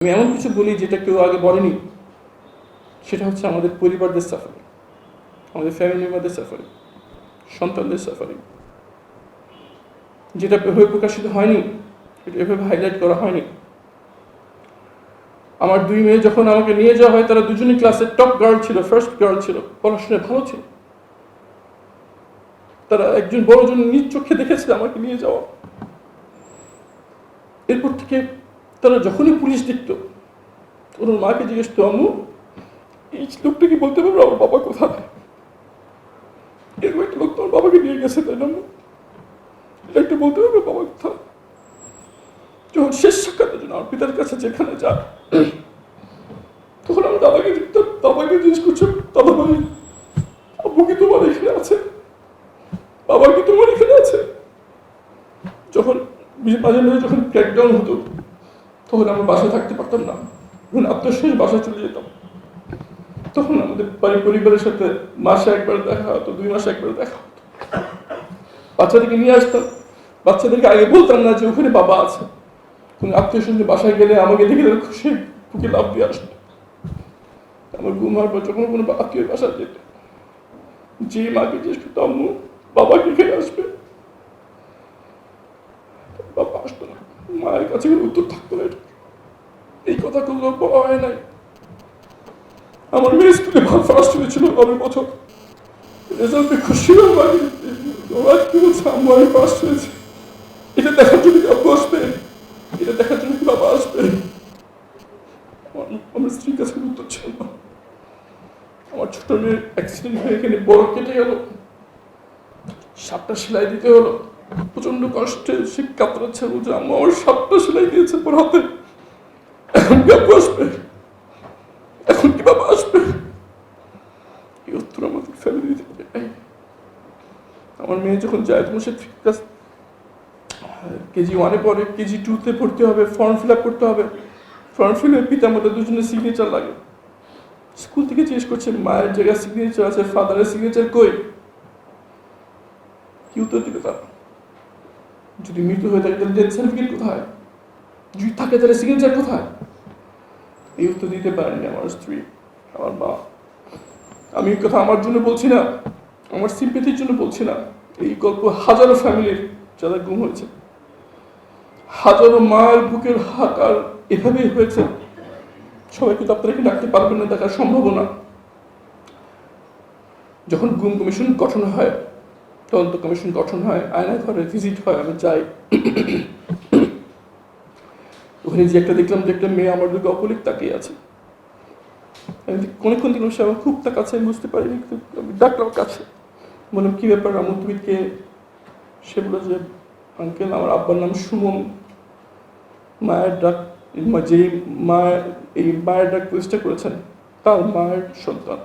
আমি এমন কিছু বলি যেটা কেউ আগে বলেনি, সেটা হচ্ছে আমাদের পরিবারদের সাফারিং, আমাদের ফ্যামিলি মেম্বারদের সাফারিং, সন্তানদের সাফারিং, যেটা এভাবে প্রকাশিত হয়নি, এটা এভাবে হাইলাইট করা হয়নি। আমার দুই মেয়ে যখন আমাকে নিয়ে যাওয়া হয়, তারা দুজনই ক্লাসের টপ গার্ল ছিল, ফার্স্ট গার্ল ছিল, পড়াশোনায় ভালো ছিল। তারা একজন বড়জন নিজ চোখে দেখেছে আমাকে নিয়ে যাওয়া। এরপর থেকে তারা যখনই পুলিশ দেখতো, ওর মাকে জিজ্ঞেস করতো, আম্মু এই লোকটা কি বলতে পারবো আমার বাবা কোথায়? এরকম একটা লোক তোমার বাবাকে নিয়ে গেছে, তাই না? এটা একটু বলতে পারবে বাবা কোথায়? যখন শেষ সাক্ষাতের জন্য আমার পিতার কাছে যেখানে যায়, তখন আমি দাদাকে দেখতাম, দাদাকে জিজ্ঞেস করছি, দাদা ভাই আব্বু কি তোমার এখানে আছে? বাবা কি তোমার এখানে আছে? যখন মাঝে মাঝে যখন ক্র্যাকডাউন হতো, তখন আমরা বাসায় থাকতে পারতাম না, যখন আত্মশেষ বাসায় চলে যেতাম, তখন আমাদের পরিবারের সাথে মাসে একবার দেখা হতো, 2 মাসে একবার দেখা হতো। বাচ্চাদেরকে নিয়ে আসতাম, বাচ্চাদেরকে আগে বলতাম না যে ওখানে বাবা আছে। কোনো আত্মীয় স্বজন বাসায় গেলে আমাকে দেখে খুশি বুকে লাভ দিয়ে আসতো। আমার ঘুম হওয়ার পর যখন কোনো আত্মীয় বাসায় যেত, যে মাকে জিজ্ঞেস করতো, আম্মু বাবা কি খেয়ে আসবে? বাবা আসতো না, মায়ের কাছে কোনো উত্তর থাকতো না। এই কথা কোনো বলা হয় নাই। আমার মেয়ে স্কুলে ভালো ফার্স্ট হয়েছিল অনেক বছর, রেজাল্টে খুশি হয়ে কি বলছে, আম্মু আমি ফার্স্ট হয়েছে। এটা দেখার জন্য কি আব্বু আসবে? এটা দেখার জন্য কি বাবা আসবে? আমার স্ত্রীর কাছে উত্তর ছিল না। আমার ছোট মেয়ের অ্যাক্সিডেন্ট হয়ে এখানে বড় কেটে গেল, 7টা সেলাই দিতে হলো, প্রচন্ড কষ্টে সে কাতরাচ্ছে, বুঝে আম্মু আমার 7টা সেলাই দিয়েছে পর হাতে, এখন কি আব্বু আসবে? এখন কি বাবা আসবে? এই উত্তর আমাদের ফ্যামিলি থেকে নেই। আমার মেয়ে যখন যায়, তখন সে কেজি 1-এ পড়ে, কেজি 2-তে পড়তে হবে, ফর্ম ফিল আপ করতে হবে। ফর্ম ফিল আপে পিতা মাতা দুজনের সিগনেচার লাগে। স্কুল থেকে জিজ্ঞেস করছে, মায়ের জায়গায় সিগনেচার আছে, ফাদারের সিগনেচার কই? কি উত্তর দিবে তারা? যদি মৃত্যু হয়ে থাকে তাহলে ডেথ সার্টিফিকেট কোথায়? যদি থাকে তাহলে সিগনেচার কোথায়? এই উত্তর দিতে পারেনি আমার স্ত্রী, আমার মা। আমি এই কথা আমার জন্য বলছি না, আমার সিম্পেথির জন্য বলছি না। এই গল্প হাজারো ফ্যামিলির যারা গুম হয়েছে, হাজারো মায়ের বুকের হাকার এভাবেই হয়েছে। সবাইকে তো আপনারা ডাকতে পারবেন না, দেখার সম্ভাবনা। যখন গুম কমিশন গঠন হয়, তদন্ত কমিশন গঠন হয়, আয়না ঘরে ভিজিট হয়, আমি যাই। ওখানে যে একটা দেখলাম যে একটা মেয়ে আমার দিকে অপলিক তাকিয়ে আছে। অনেকক্ষণ দিন সে আমার খুব তাকাচ্ছে, আমি বুঝতে পারিনি। আমি ডাকলাম কাছে, বললাম কি ব্যাপার আমু, তুমি কে? সে বললো যে আঙ্কেল আমার আব্বার নাম সুমন, মায়ের ডাক, যে মায়ের এই মায়ের ডাক প্রতিষ্ঠা করেছেন তার মায়ের সন্তান।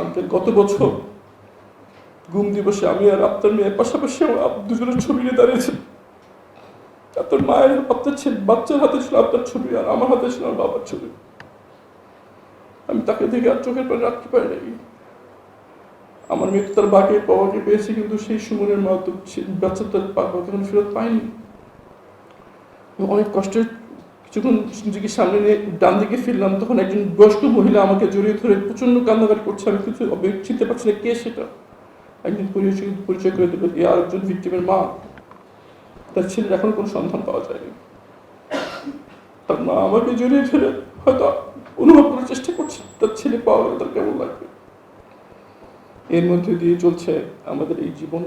আঙ্কেল গত বছর গুম দিবসে আমি আর আপনার মেয়ের পাশাপাশি দুজনের ছবি নিয়ে দাঁড়িয়েছে। আপনার মায়ের, আপনার বাচ্চার হাতে ছিল আপনার ছবি, আর আমার হাতে ছিল আমার বাবার ছবি। আমি তাকে দেখে আর চোখের পানি রাখতে পারি নাই। আমার মেয়ে তো তার বাবাকে পেয়েছে, কিন্তু সেই সুমনের মা তো বাচ্চা তার বাবাকে ফেরত পায়নি। অনেক কষ্টে কিছুক্ষণ নিজেকে সামনে নিয়ে ডান দিকে ফিরলাম, তখন একজন বয়স্ক মহিলা আমাকে জড়িয়ে ধরে প্রচন্ড কান্নাকাটি করছে। আমি কিছু চিনতে পারছি না কে সেটা। একজন পরিচয় করে দিল, এ আরেকজন ভিক্টিমের মা। তার ছেলের এখন কোনো সন্ধান পাওয়া যায়নি। তার মা আমাকে জড়িয়ে ধরে হয়তো অনুভব করার চেষ্টা করছে তার ছেলে পাওয়া গেলে তার কেমন লাগবে। এর মধ্যে দিয়ে চলছে আমাদের এই জীবন।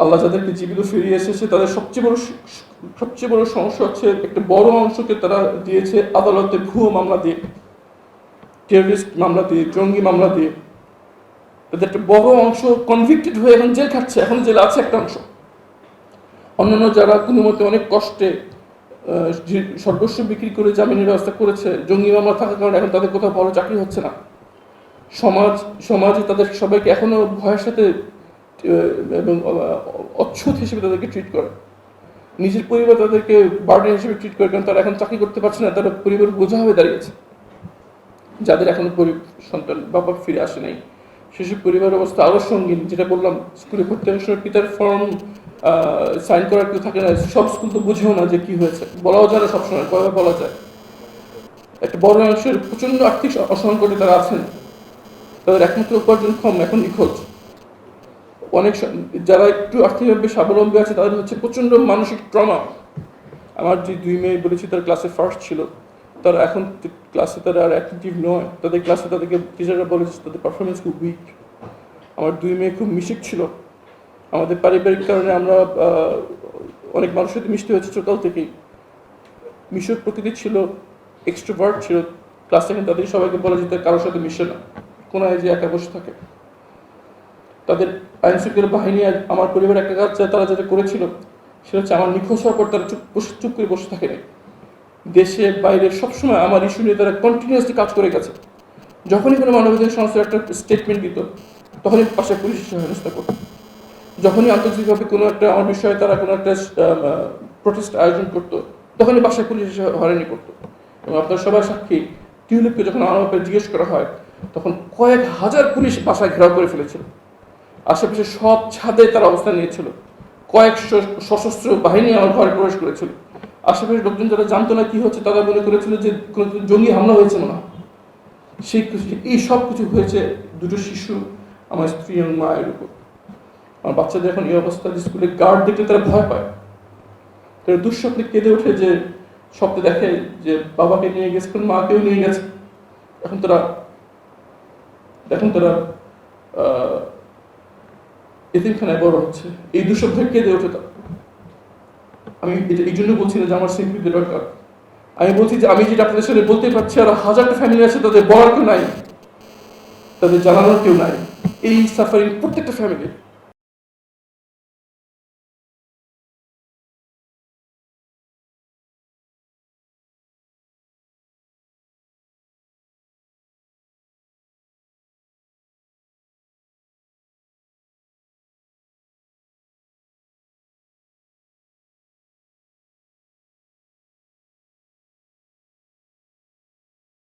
আল্লাহ যাদেরকে জীবিত ফিরিয়ে এসেছে, তাদের সবচেয়ে বড় সমস্যা হচ্ছে একটা বড় অংশকে তারা দিয়েছে আদালতে ভুয়ো মামলা দিয়ে, টেররিস্ট মামলা দিয়ে, জঙ্গি মামলা দিয়ে। তাদের একটা বড় অংশ কনভিক্টেড হয়ে এখন জেল খাটছে, এখন জেলে আছে একটা অংশ। অন্যান্য যারা কোনো মতে অনেক কষ্টে সর্বস্ব বিক্রি করে জামিনের ব্যবস্থা করেছে, জঙ্গি মামলা থাকার কারণে এখন তাদের কোথাও ভালো চাকরি হচ্ছে না। সমাজে তাদের সবাইকে এখনো ভয়ের সাথে এবং অচ্ছুত হিসেবে তাদেরকে ট্রিট করে। নিজের পরিবার তাদেরকে বার্ডেন হিসেবে ট্রিট করে, কারণ তারা এখন চাকরি করতে পারছে না, তারা পরিবার বোঝা হয়ে দাঁড়িয়েছে। যাদের এখনো সন্তান বাবা ফিরে আসে নাই, সেসব পরিবারের অবস্থা আরও সঙ্গীন। যেটা বললাম, স্কুলে ভর্তি হওয়ার সময় পিতার ফর্ম সাইন করার কেউ থাকে না, সব স্কুল তো বুঝেও না যে কি হয়েছে, বলাও যায় না সবসময়, কয়ভাবে বলা যায়। একটা বড় অংশের প্রচন্ড আর্থিক অসংকটে তারা আছেন, তাদের একমাত্র উপার্জনক্ষম এখন নিখোঁজ। অনেক যারা একটু আর্থিকভাবে স্বাবলম্বী আছে তাদের হচ্ছে প্রচন্ড মানসিক ট্রমা। আমার যে 2 মেয়ে বলেছি তার ক্লাসে ফার্স্ট ছিল, তারা এখন ক্লাসে তারা আর অ্যাক্টিভ নয়, তাদের ক্লাসে তাদেরকে টিচাররা বলেছে তাদের পারফরমেন্স খুব উইক। আমার 2 মেয়ে খুব মিশুক ছিল, আমাদের পারিবারিক কারণে আমরা অনেক মানুষের সাথে মিশতে হয়েছে ছোটকাল থেকেই। মিশুক প্রকৃতি ছিল, এক্সট্রোভার্ট ছিল, ক্লাসে কিন্তু তাদের সবাইকে বলে যে কারোর সাথে মিশে না, কোনায় যে একা বসে থাকে। তাদের আইন শৃঙ্খলা বাহিনী আমার পরিবার একটা কাজ তারা যেটা করেছিল সেটা হচ্ছে আমার নিখোঁজ হওয়ার পর তারা চুপ করে বসে থাকেনি, দেশে বাইরে সবসময় আমার ইস্যু নিয়ে তারা কন্টিনিউয়াসলি কাজ করে গেছে। যখনই কোনো মানবাধিকার সংস্থার একটা স্টেটমেন্ট দিত তখনই পাশে পুলিশ এসে হেনস্থা করত। যখনই আন্তর্জাতিকভাবে কোনো একটা আমার বিষয়ে তারা কোনো একটা প্রোটেস্ট আয়োজন করতো তখনই বাসায় পুলিশ এসে হয়রানি করতো। এবং আপনার সবার সাক্ষী, টিউলিপকে যখন আমার ব্যাপারে জিজ্ঞেস করা হয় তখন কয়েক হাজার পুলিশ বাসায় ঘেরাও করে ফেলেছিল, আশেপাশে সব ছাদে তারা অবস্থান নিয়েছিল, কয়েকশো সশস্ত্র বাহিনী আমার ঘরে প্রবেশ করেছিল। আশেপাশের লোকজন যারা জানতো না কি হচ্ছে তারা মনে করেছিল যে কোনো জঙ্গি হামলা হয়েছে মনে হয়। এই সব কিছু হয়েছে 2টো শিশু, আমার স্ত্রী এবং মায়ের উপর। আমার বাচ্চাদের এখন এই অবস্থা যে স্কুলে গার্ড দেখলে তারা ভয় পায়, তারা দুঃস্বপ্নে কেঁদে ওঠে, যে স্বপ্নে দেখে যে বাবাকে নিয়ে গেছে, মাকেও নিয়ে গেছে। এখন তারা এতিমখানায় বড় হচ্ছে, এই দুঃস্বপ্নে কেঁদে ওঠে তারা। আমি এটা এই জন্য বলছি না যে আমার সিম্পলি দরকার, আমি বলছি যে আমি যেটা আপনাদের সাথে বলতে পারছি আর হাজারটা ফ্যামিলি আছে তাদের বলার কেউ নাই, তাদের জানানোর কেউ নাই। এই সাফারিং প্রত্যেকটা ফ্যামিলি